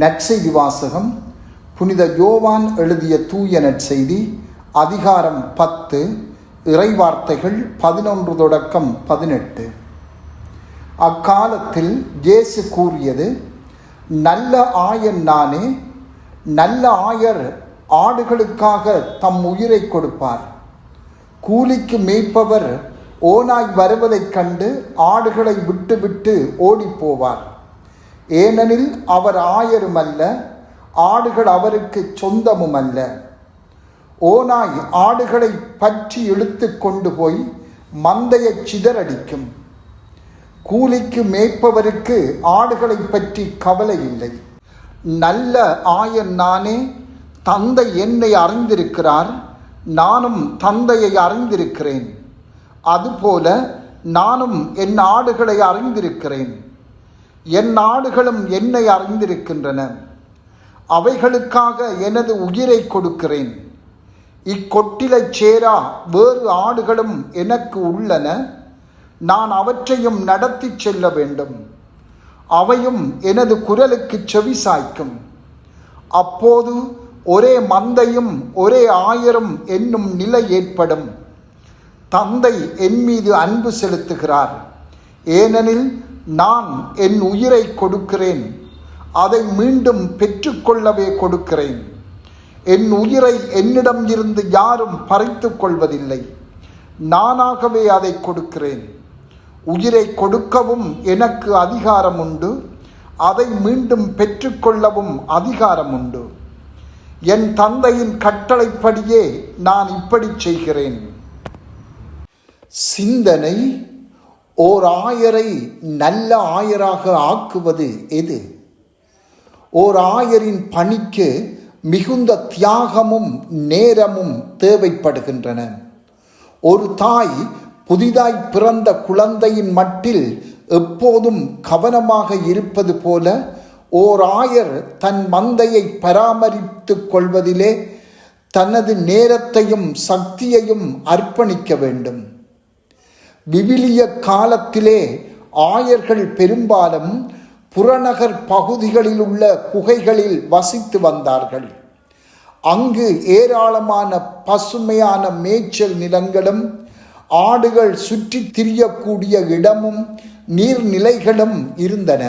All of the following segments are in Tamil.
நற்செய்தி வாசகம். புனித யோவான் எழுதிய தூய நற்செய்தி அதிகாரம் 10, இறைவார்த்தைகள் 11 தொடக்கம் 18. அக்காலத்தில் இயேசு கூறியது, நல்ல ஆயன் நானே. நல்ல ஆயர் ஆடுகளுக்காக தம் உயிரை கொடுப்பார். கூலிக்கு மேய்ப்பவர் ஓநாய் வருவதைக் கண்டு ஆடுகளை விட்டு ஓடிப்போவார். ஏனெனில் அவர் ஆயரும் அல்ல, ஆடுகள் அவருக்கு சொந்தமும் அல்ல. ஓநாய் ஆடுகளை பற்றி இழுத்து கொண்டு போய் மந்தையை சிதறடிக்கும். கூலிக்கு மேய்ப்பவருக்கு ஆடுகளை பற்றி கவலை இல்லை. நல்ல ஆயன் நானே. தந்தை என்னை அறிந்திருக்கிறார், நானும் தந்தையை அறிந்திருக்கிறேன். அதுபோல நானும் என் ஆடுகளை அறிந்திருக்கிறேன். என் ஆடுகளும் என்னை அறிந்திருக்கின்றன. அவைகளுக்காக எனது உயிரை கொடுக்கிறேன். இக்கொட்டிலைச் சேரா வேறு ஆடுகளும் எனக்கு உள்ளன. நான் அவற்றையும் நடத்தி செல்ல வேண்டும். அவையும் எனது குரலுக்கு செவி சாய்க்கும். அப்போது ஒரே மந்தையும் ஒரே ஆயரும் என்னும் நிலை ஏற்படும். தந்தை என் மீது அன்பு செலுத்துகிறார், ஏனெனில் நான் என் உயிரை கொடுக்கிறேன். அதை மீண்டும் பெற்றுக்கொள்ளவே கொடுக்கிறேன். என் உயிரை என்னிடம் இருந்து யாரும் பறித்து கொள்வதில்லை. நானாகவே அதை கொடுக்கிறேன். உயிரை கொடுக்கவும் எனக்கு அதிகாரம் உண்டு, அதை மீண்டும் பெற்றுக்கொள்ளவும் அதிகாரம் உண்டு. என் தந்தையின் கட்டளைப்படியே நான் இப்படி செய்கிறேன். சிந்தனை: ஓர் ஆயரை நல்ல ஆயராக ஆக்குவது எது? ஓர் ஆயரின் பணிக்கு மிகுந்த தியாகமும் நேரமும் தேவைப்படுகின்றன. ஒரு தாய் புதிதாய் பிறந்த குழந்தையின் மட்டில் எப்போதும் கவனமாக இருப்பது போல ஓர் ஆயர் தன் மந்தையை பராமரித்து கொள்வதிலே தனது நேரத்தையும் சக்தியையும் அர்ப்பணிக்க வேண்டும். விவிலிய காலத்திலே ஆயர்கள் பெரும்பாலும் புறநகர் பகுதிகளில் உள்ள குகைகளில் வசித்து வந்தார்கள். அங்கு ஏராளமான பசுமையான மேய்ச்சல் நிலங்களும் ஆடுகள் சுற்றி திரியக்கூடிய இடமும் நீர்நிலைகளும் இருந்தன.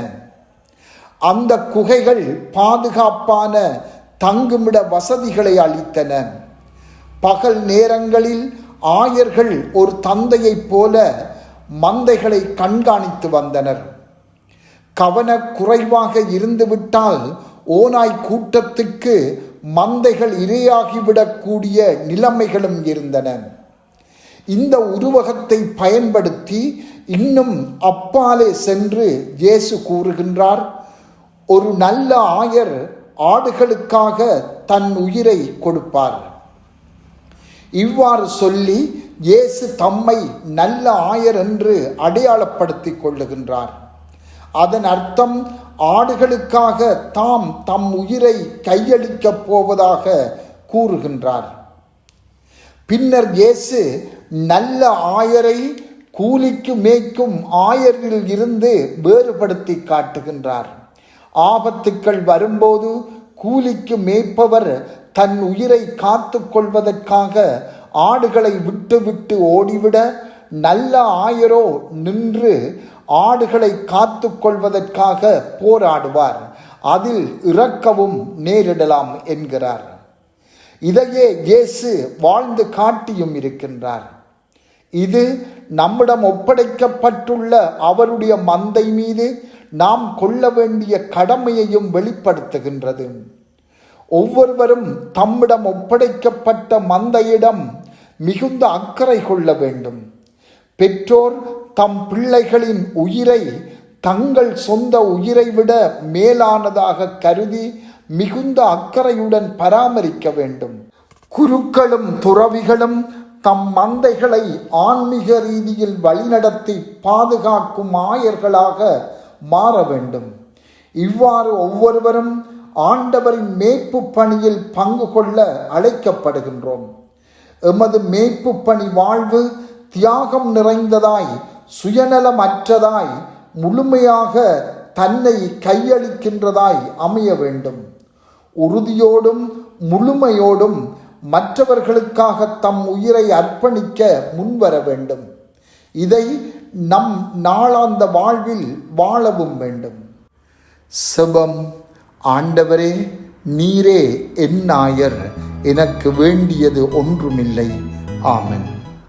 அந்த குகைகள் பாதுகாப்பான தங்குமிட வசதிகளை அளித்தன. பகல் நேரங்களில் ஆயர்கள் ஒரு தந்தையைப் போல மந்தைகளை கண்காணித்து வந்தனர். கவனக்குறைவாக இருந்துவிட்டால் ஓநாய் கூட்டத்துக்கு மந்தைகள் இரையாகிவிடக்கூடிய நிலைமைகளும் இருந்தன. இந்த உருவகத்தை பயன்படுத்தி இன்னும் அப்பாலே சென்று இயேசு கூறுகின்றார், ஒரு நல்ல ஆயர் ஆடுகளுக்காக தன் உயிரை கொடுப்பார். இவ்வாறு சொல்லி இயேசு தம்மை நல்ல ஆயர் என்று அடையாளப்படுத்தி கொள்ளுகின்றார். அதன் அர்த்தம் ஆடுகளுக்காக தாம் தம் உயிரை கையளிக்கப் போவதாக கூறுகின்றார். பின்னர் இயேசு நல்ல ஆயரை கூலிக்கு மேய்க்கும் ஆயரில் இருந்து வேறுபடுத்தி காட்டுகின்றார். ஆபத்துக்கள் வரும்போது கூலிக்கு மேய்ப்பவர் தன் உயிரை காத்து கொள்வதற்காக ஆடுகளை விட்டு ஓடிவிட, நல்ல ஆயரோ நின்று ஆடுகளை காத்து கொள்வதற்காக போராடுவார். அதில் இறக்கவும் நேரிடலாம் என்கிறார். இதையே இயேசு வாழ்ந்து காட்டியும் இருக்கின்றார். இது நம்மிடம் ஒப்படைக்கப்பட்டுள்ள அவருடைய மந்தை மீது நாம் கொள்ள வேண்டிய கடமையையும் வெளிப்படுத்துகின்றது. ஒவ்வொருவரும் தம்மிடம் ஒப்படைக்கப்பட்ட மந்தையிடம் மிகுந்த அக்கறை கொள்ள வேண்டும். பெற்றோர் தம் பிள்ளைகளின் உயிரை தங்கள் சொந்த உயிரை விட மேலானதாக கருதி மிகுந்த அக்கறையுடன் பராமரிக்க வேண்டும். குருக்களும் துறவிகளும் தம் மந்தைகளை ஆன்மீக ரீதியில் வழிநடத்தி பாதுகாக்கும் ஆயர்களாக மாற வேண்டும். இவ்வாறு ஒவ்வொருவரும் ஆண்டவரின் மேய்ப்பு பணியில் பங்கு கொள்ள அழைக்கப்படுகின்றோம். எமது மேய்ப்பு பணி வாழ்வு தியாகம் நிறைந்ததாய், சுயநலமற்றதாய், முழுமையாக தன்னை கையளிக்கின்றதாய் அமைய வேண்டும். உறுதியோடும் முழுமையோடும் மற்றவர்களுக்காக தம் உயிரை அர்ப்பணிக்க முன்வர வேண்டும். இதை நம் நாளாந்த வாழ்வில் வாழவும் வேண்டும். செபம். ஆண்டவரே, நீரே என் நாயர், எனக்கு வேண்டியது ஒன்றுமில்லை. ஆமென்.